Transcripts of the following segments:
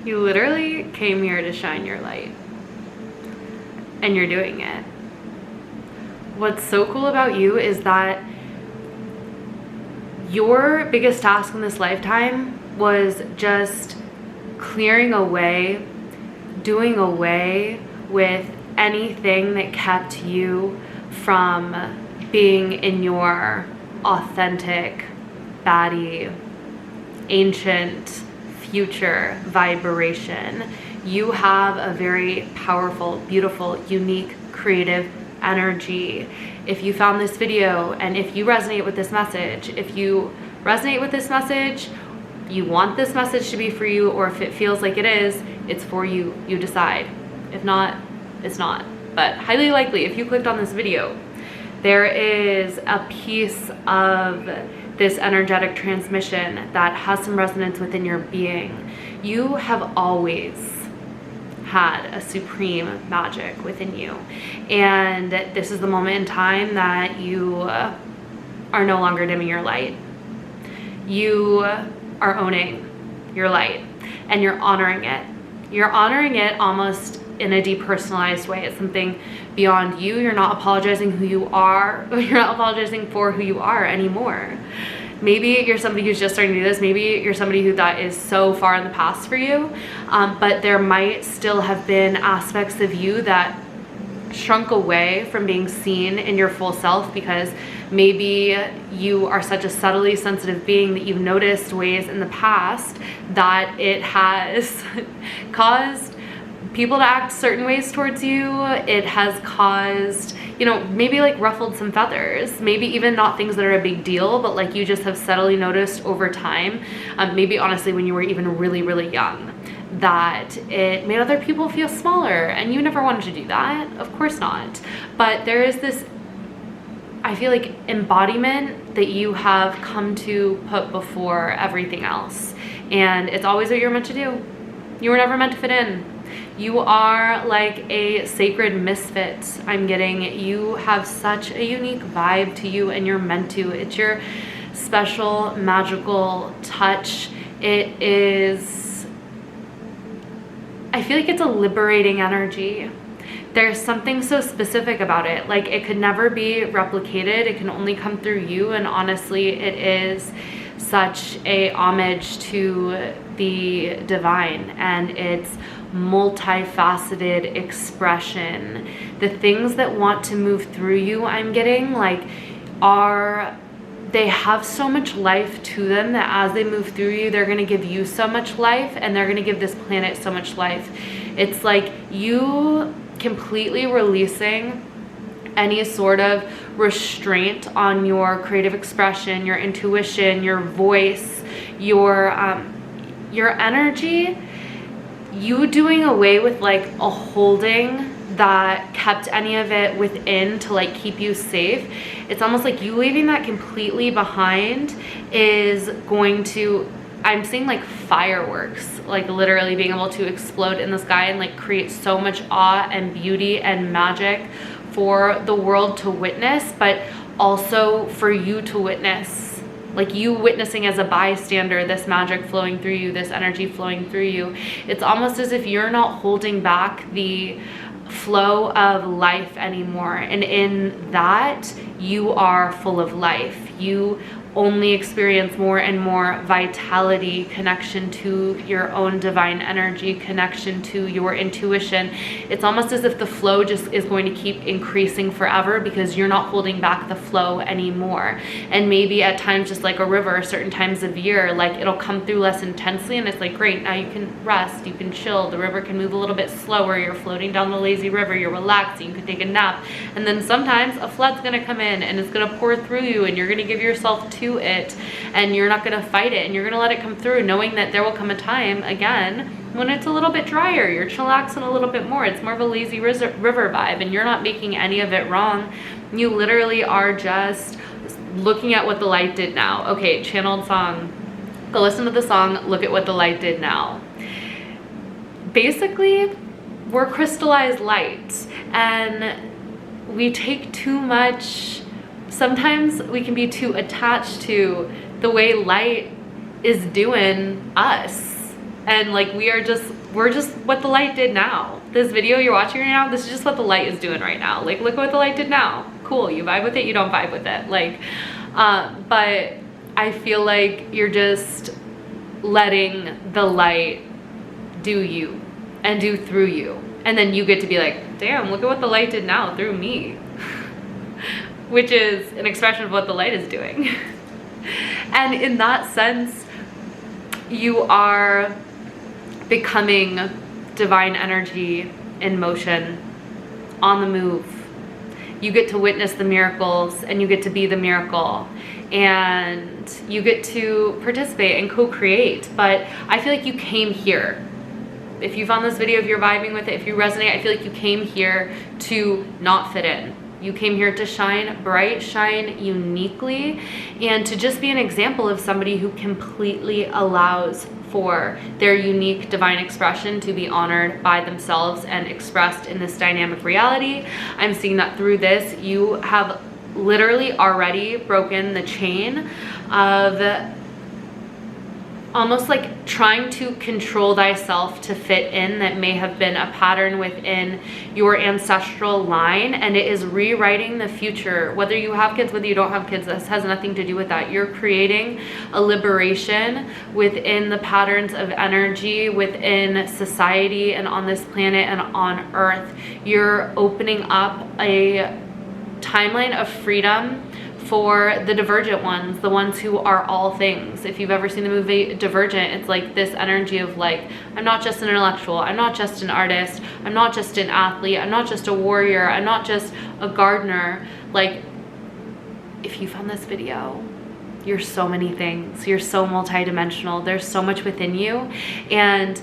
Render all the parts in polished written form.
You literally came here to shine your light. And you're doing it. What's so cool about you is that your biggest task in this lifetime was just clearing away, doing away with anything that kept you from being in your authentic, baddie, ancient, future vibration. You have a very powerful, beautiful, unique, creative energy. If you found this video and if you resonate with this message, you want this message to be for you, or if it feels like it is, it's for you. You decide. If not, it's not. But highly likely, if you clicked on this video, there is a piece of this energetic transmission that has some resonance within your being. You have always had a supreme magic within you, and this is the moment in time that you are no longer dimming your light. You are owning your light, and you're honoring it. You're honoring it almost in a depersonalized way. It's something beyond you. You're not apologizing who you are. You're not apologizing for who you are anymore. Maybe you're somebody who's just starting to do this. Maybe you're somebody who that is so far in the past for you, but there might still have been aspects of you that shrunk away from being seen in your full self, because maybe you are such a subtly sensitive being that you've noticed ways in the past that it has caused people to act certain ways towards you. It has caused, you know, maybe like ruffled some feathers, maybe even not things that are a big deal, but like you just have subtly noticed over time, maybe honestly when you were even really, really young, that it made other people feel smaller, and you never wanted to do that. Of course not. But there is this, I feel like, embodiment that you have come to put before everything else, and it's always what you're meant to do. You were never meant to fit in. You are like a sacred misfit, I'm getting. You have such a unique vibe to you, and you're meant to. It's your special, magical touch. It is, I feel like it's a liberating energy. There's something so specific about it. Like, it could never be replicated. It can only come through you, and honestly, it is such a homage to the divine and its multifaceted expression. The things that want to move through you, I'm getting, like, they have so much life to them that as they move through you, they're going to give you so much life, and they're going to give this planet so much life. It's like you completely releasing any sort of restraint on your creative expression, your intuition, your voice, your energy. You doing away with like a holding that kept any of it within to like keep you safe. It's almost like you leaving that completely behind is going to, I'm seeing like fireworks, like literally being able to explode in the sky and like create so much awe and beauty and magic for the world to witness, but also for you to witness. Like you witnessing as a bystander, this magic flowing through you, this energy flowing through you. It's almost as if you're not holding back the flow of life anymore. And in that, you are full of life. You only experience more and more vitality, connection to your own divine energy, connection to your intuition. It's almost as if the flow just is going to keep increasing forever because you're not holding back the flow anymore. And maybe at times, just like a river, certain times of year, like it'll come through less intensely, and it's like, great, now you can rest, you can chill, the river can move a little bit slower, you're floating down the lazy river, you're relaxing, you can take a nap. And then sometimes a flood's gonna come in and it's gonna pour through you, and you're gonna give yourself to it, and you're not going to fight it, and you're going to let it come through, knowing that there will come a time again when it's a little bit drier, you're chillaxing a little bit more, it's more of a lazy river vibe, and you're not making any of it wrong. You literally are just looking at what the light did now. Okay, channeled song, go listen to the song, look at what the light did now. Basically, we're crystallized light, and we take too much. Sometimes we can be too attached to the way light is doing us. And like we're just what the light did now. This video you're watching right now, this is just what the light is doing right now. Like look what the light did now. Cool, you vibe with it, you don't vibe with it. Like, but I feel like you're just letting the light do you and do through you. And then you get to be like, damn, look at what the light did now through me. Which is an expression of what the light is doing. And in that sense, you are becoming divine energy in motion, on the move. You get to witness the miracles and you get to be the miracle and you get to participate and co-create. But I feel like you came here. If you found this video, if you're vibing with it, if you resonate, I feel like you came here to not fit in. You came here to shine bright, shine uniquely, and to just be an example of somebody who completely allows for their unique divine expression to be honored by themselves and expressed in this dynamic reality. I'm seeing that through this, you have literally already broken the chain of almost like trying to control thyself to fit in that may have been a pattern within your ancestral line, and it is rewriting the future. Whether you have kids, whether you don't have kids, this has nothing to do with that. You're creating a liberation within the patterns of energy within society and on this planet and on Earth. You're opening up a timeline of freedom for the divergent ones, the ones who are all things. If you've ever seen the movie Divergent, it's like this energy of like, I'm not just an intellectual, I'm not just an artist, I'm not just an athlete, I'm not just a warrior, I'm not just a gardener. Like, if you found this video, you're so many things. You're so multidimensional. There's so much within you. And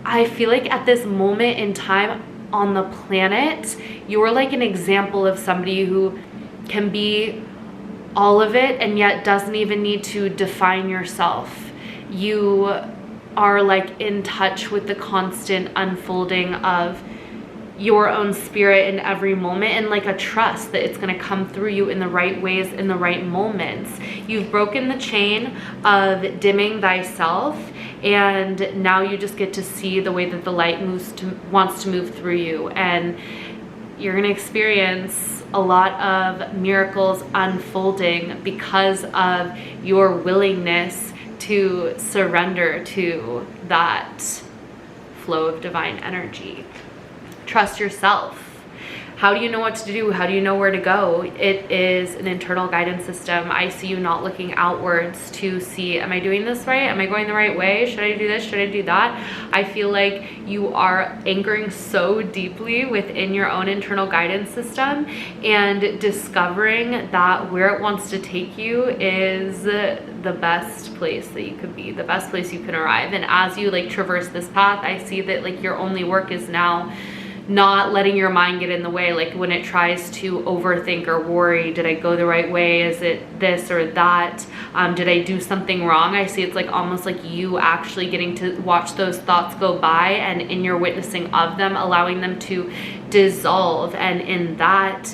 I feel like at this moment in time on the planet, you're like an example of somebody who can be all of it and yet doesn't even need to define yourself. You are like in touch with the constant unfolding of your own spirit in every moment, and like a trust that it's going to come through you in the right ways, in the right moments. You've broken the chain of dimming thyself, and now you just get to see the way that the light wants to move through you, and you're going to experience a lot of miracles unfolding because of your willingness to surrender to that flow of divine energy. Trust yourself. How do you know what to do? How do you know where to go? It is an internal guidance system. I see you not looking outwards to see, am I doing this right? Am I going the right way? Should I do this? Should I do that? I feel like you are anchoring so deeply within your own internal guidance system and discovering that where it wants to take you is the best place that you could be, the best place you can arrive. And as you like traverse this path, I see that like your only work is now not letting your mind get in the way. Like when it tries to overthink or worry, did I go the right way? Is it this or that? Did I do something wrong? I see it's like almost like you actually getting to watch those thoughts go by, and in your witnessing of them, allowing them to dissolve. And in that,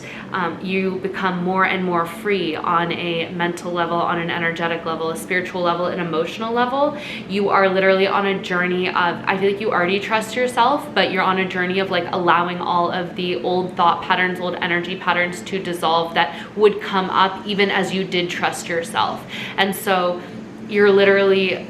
you become more and more free on a mental level, on an energetic level, a spiritual level, an emotional level. You are literally on a journey of, I feel like you already trust yourself, but you're on a journey of like allowing all of the old thought patterns, old energy patterns to dissolve that would come up even as you did trust yourself. And so you're literally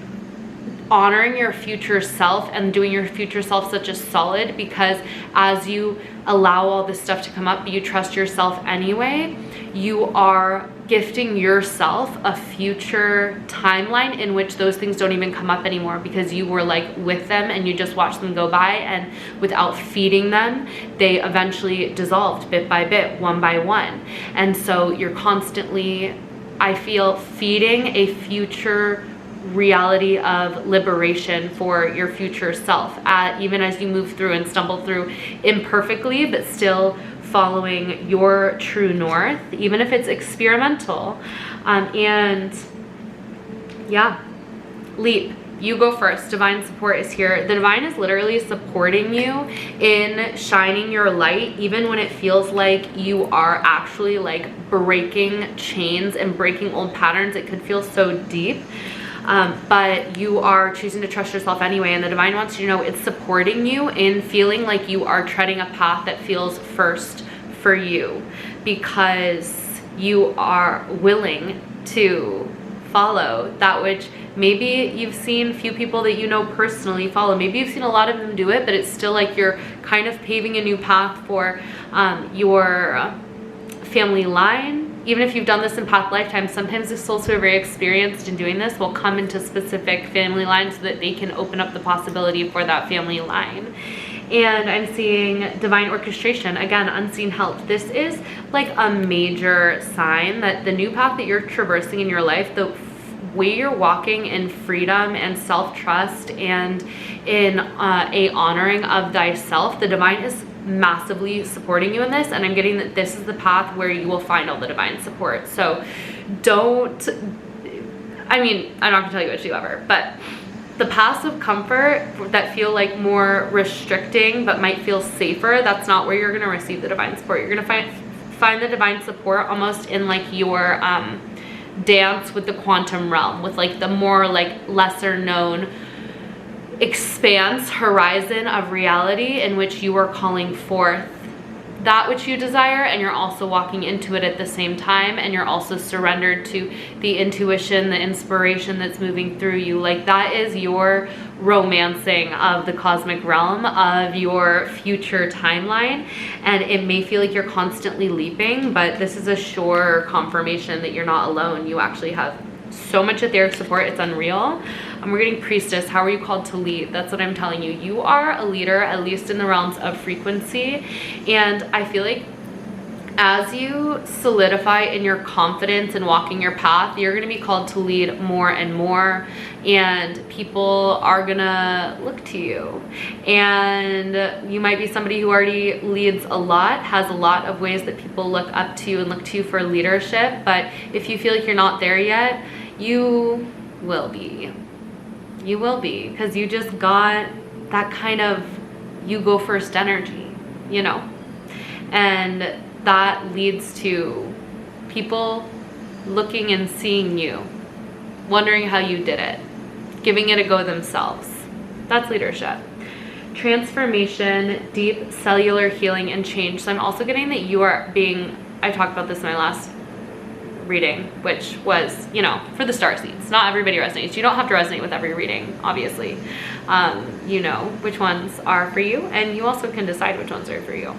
honoring your future self and doing your future self such a solid, because as you allow all this stuff to come up, but you trust yourself anyway, you are gifting yourself a future timeline in which those things don't even come up anymore, because you were like with them and you just watched them go by, and without feeding them, they eventually dissolved bit by bit, one by one. And so you're constantly, I feel, feeding a future reality of liberation for your future self, even as you move through and stumble through imperfectly, but still following your true north, even if it's experimental. And yeah, leap. You go first. Divine support is here. The divine is literally supporting you in shining your light, even when it feels like you are actually like breaking chains and breaking old patterns. It could feel so deep. but you are choosing to trust yourself anyway, and the divine wants you to know it's supporting you in feeling like you are treading a path that feels first for you, because you are willing to follow that which maybe you've seen few people that you know personally follow. Maybe you've seen a lot of them do it, but it's still like you're kind of paving a new path for your family line. Even if you've done this in past lifetimes, sometimes the souls who are very experienced in doing this will come into specific family lines so that they can open up the possibility for that family line. And I'm seeing divine orchestration, again, unseen help. This is like a major sign that the new path that you're traversing in your life, the way you're walking in freedom and self-trust and in a honoring of thyself, the divine is massively supporting you in this. And I'm getting that this is the path where you will find all the divine support. So don't, I mean, I'm not gonna tell you what to do ever, but the paths of comfort that feel like more restricting but might feel safer, that's not where you're gonna receive the divine support. You're gonna find the divine support almost in like your dance with the quantum realm, with like the more like lesser known expanse horizon of reality in which you are calling forth that which you desire, and you're also walking into it at the same time, and you're also surrendered to the intuition, the inspiration that's moving through you. Like that is your romancing of the cosmic realm, of your future timeline. And it may feel like you're constantly leaping, but this is a sure confirmation that you're not alone. You actually have so much etheric support, it's unreal. We're getting priestess. How are you called to lead? That's what I'm telling you. You are a leader, at least in the realms of frequency. And I feel like as you solidify in your confidence and walking your path, you're going to be called to lead more and more, and people are gonna look to you. And you might be somebody who already leads a lot, has a lot of ways that people look up to you and look to you for leadership. But if you feel like you're not there yet, you will be. You will be, because you just got that kind of you go first energy, you know? And that leads to people looking and seeing you, wondering how you did it, giving it a go themselves. That's leadership. Transformation, deep cellular healing and change. So I'm also getting that you are being, I talked about this in my last reading, which was, you know, for the star seeds. Not everybody resonates. You don't have to resonate with every reading, obviously. You know which ones are for you, and you also can decide which ones are for you.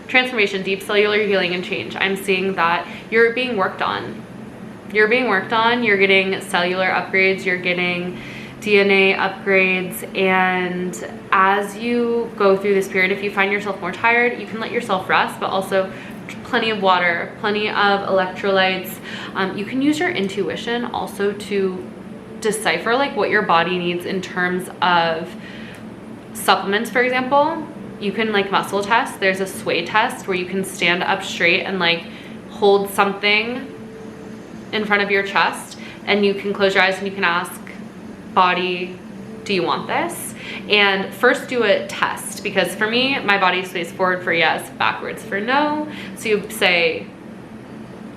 Transformation, deep cellular healing and change. I'm seeing that you're being worked on. You're being worked on. You're getting cellular upgrades. You're getting DNA upgrades. And as you go through this period, if you find yourself more tired, you can let yourself rest, but also plenty of water, plenty of electrolytes. You can use your intuition also to decipher like what your body needs in terms of supplements, for example. You can like muscle test. There's a sway test where you can stand up straight and like hold something in front of your chest, and you can close your eyes and you can ask, body, do you want this? And first do a test, because for me, my body sways forward for yes, backwards for no. So you say,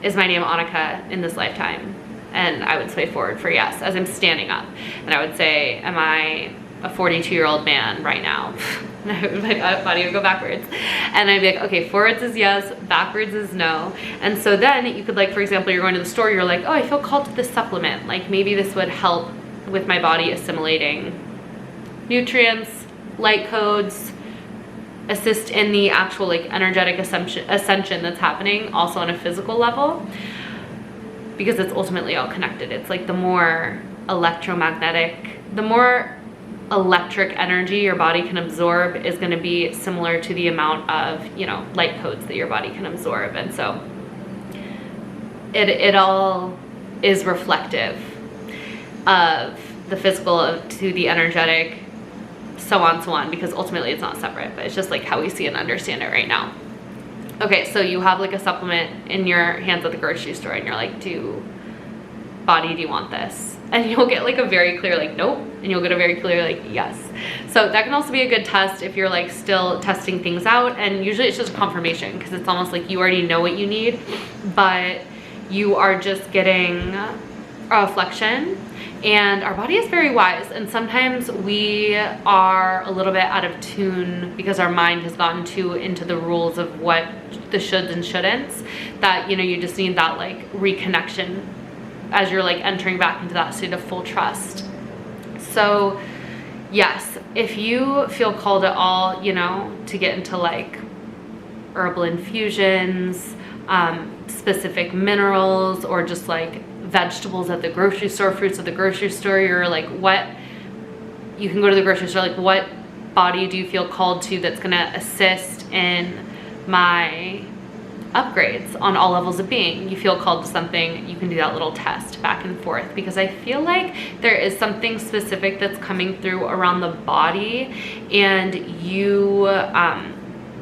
is my name Annika in this lifetime? And I would sway forward for yes as I'm standing up. And I would say, am I a 42-year-old man right now? And my body would go backwards. And I'd be like, okay, forwards is yes, backwards is no. And so then you could, like, for example, you're going to the store, you're like, oh, I feel called to this supplement. Like maybe this would help with my body assimilating nutrients, light codes, assist in the actual like energetic ascension that's happening also on a physical level, because it's ultimately all connected. It's like the more electromagnetic, the more electric energy your body can absorb is going to be similar to the amount of, you know, light codes that your body can absorb. And so it all is reflective of the physical to the energetic, so on, because ultimately it's not separate, but it's just like how we see and understand it right now. Okay, so you have like a supplement in your hands at the grocery store, and you're like, body, do you want this? And you'll get like a very clear like nope, and you'll get a very clear like yes. So that can also be a good test if you're like still testing things out, and usually it's just confirmation, because it's almost like you already know what you need, but you are just getting a reflection, and our body is very wise, and sometimes we are a little bit out of tune because our mind has gotten too into the rules of what the shoulds and shouldn'ts, that, you know, you just need that like reconnection as you're like entering back into that state of full trust. So yes, if you feel called at all, you know, to get into like herbal infusions, specific minerals, or just like vegetables at the grocery store, fruits at the grocery store, you're like, what, you can go to the grocery store, like, what body do you feel called to that's gonna assist in my upgrades on all levels of being? You feel called to something, you can do that little test back and forth, because I feel like there is something specific that's coming through around the body, and you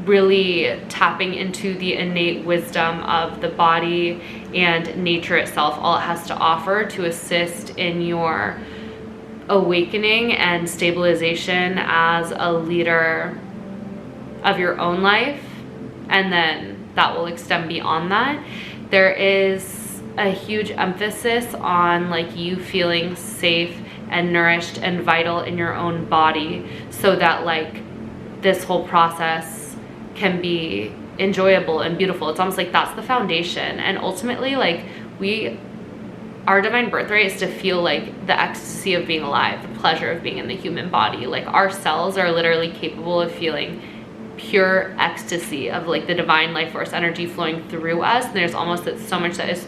really tapping into the innate wisdom of the body and nature itself, all it has to offer to assist in your awakening and stabilization as a leader of your own life. And then that will extend beyond that. There is a huge emphasis on like you feeling safe and nourished and vital in your own body, so that like this whole process can be enjoyable and beautiful. It's almost like that's the foundation. And ultimately, like, our divine birthright is to feel like the ecstasy of being alive, the pleasure of being in the human body. Like, our cells are literally capable of feeling pure ecstasy of like the divine life force energy flowing through us. And there's almost so much that is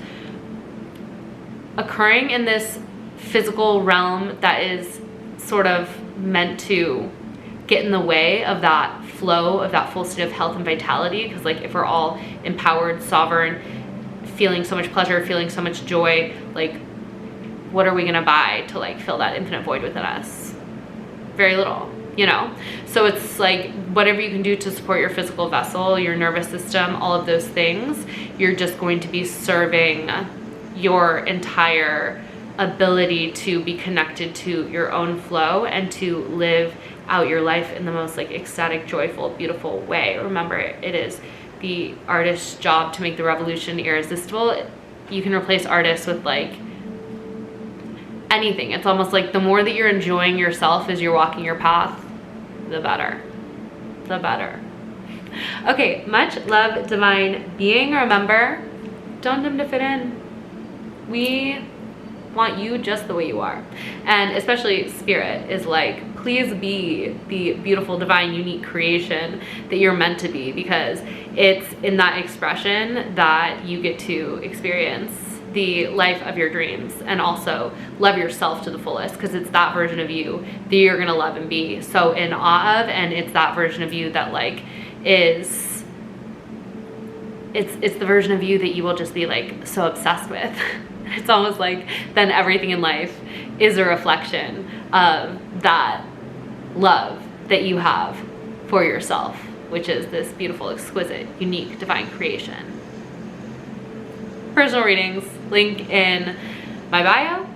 occurring in this physical realm that is sort of meant to get in the way of that flow, of that full state of health and vitality. Because like if we're all empowered, sovereign, feeling so much pleasure, feeling so much joy, like what are we gonna buy to like fill that infinite void within us? Very little, you know? So it's like whatever you can do to support your physical vessel, your nervous system, all of those things, you're just going to be serving your entire ability to be connected to your own flow and to live out your life in the most like ecstatic, joyful, beautiful way. Remember, it is the artist's job to make the revolution irresistible. You can replace artists with like anything. It's almost like the more that you're enjoying yourself as you're walking your path, the better. The better. Okay, much love, divine being. Remember, don't dim to fit in. We want you just the way you are. And especially spirit is like, please be the beautiful, divine, unique creation that you're meant to be, because it's in that expression that you get to experience the life of your dreams, and also love yourself to the fullest, because it's that version of you that you're gonna love and be so in awe of. And it's that version of you that like is, it's the version of you that you will just be like so obsessed with. It's almost like then everything in life is a reflection of that love that you have for yourself, which is this beautiful, exquisite, unique, divine creation. Personal readings, link in my bio,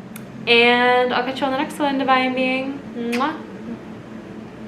and I'll catch you on the next one, divine being. Mwah.